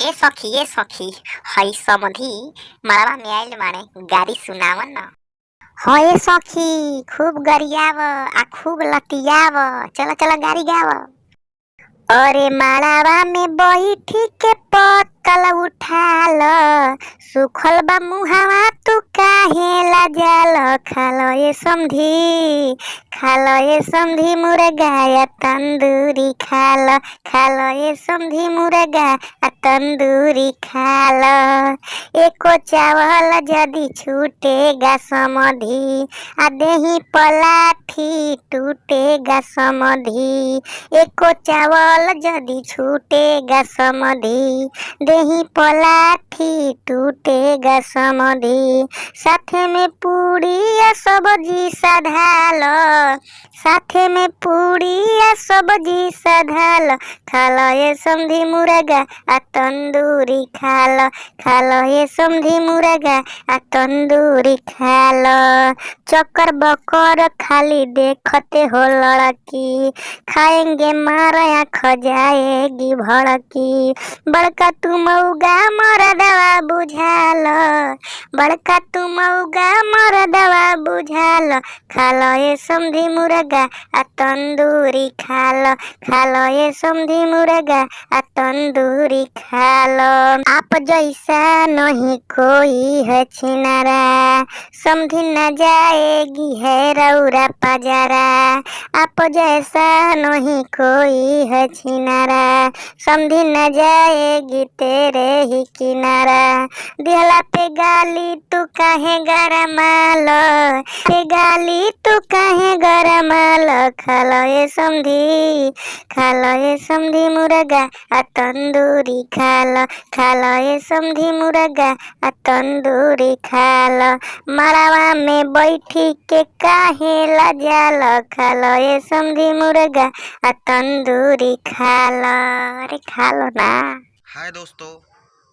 ए सखी हई समधी मरवा में आइल माने गाड़ी सुनावन न। हाँ ए सखी खूब गरियाव आ खूब लतियाव। चला चला गाड़ी गाव। अरे माड़ावा में बैठी के पतल उठाल, सुखल बा मुहावा तू काहे लाजाल। खालो ये समधी, खालो ये समधी मुर्गा या तंदूरी खाल। खालो ये समधी मुर्गा आ तंदूरी खाल। एको चावल जदी छूटेगा समधी, आ देही पलाठी टूटेगा समधी। एको चावल जदी छूटेगा समधी, देही पलाठी टूटेगा समधी। साथे में पूड़ी या सब्जी सधाल, साथे में पूड़ी या सब्जी सधाल। खालो ये समधी मुर्गा आ तंदूरी खाल। खालो ये समधी मुर्गा आ तंदूरी खाल। चक्कर बकर खाली देखते हो लड़की, खाएंगे मारा आँख जाएगी भड़की। बड़का तू मऊगा मरदवा बुझाल, बड़का तू मऊगा मरदवा बुझाल। खालो ये समधी मुर्गा आ तंदूरी खाल। खालो ये समधी मुर्गा आ तंदूरी खाल। आप जैसा नहीं कोई है छिनारा, समधी न जाएगी है रौरा पजारा। आप जैसा नहीं कोई है छिनारा, समधी न जाएगी तेरे ही किनारा। दिहला पे गाली तू काहे गरमाल, पे गाली तू काहे गरमाल। खालो ये समधी, खालो ये समधी मुर्गा आ तंदूरी खाल। खालो ये समधी मुर्गा आ तंदूरी खाल। मड़वा में बैठी के काहे लाजाल। खालो ये समधी मुर्गा आ तंदूरी खाल। अरे खालो ना। हाय दोस्तों,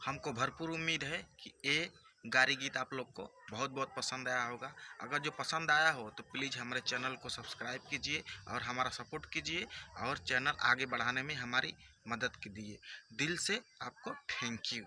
हमको भरपूर उम्मीद है कि ये गारी गीत आप लोग को बहुत बहुत पसंद आया होगा। अगर जो पसंद आया हो तो प्लीज़ हमारे चैनल को सब्सक्राइब कीजिए और हमारा सपोर्ट कीजिए और चैनल आगे बढ़ाने में हमारी मदद कीजिए। दिल से आपको थैंक यू।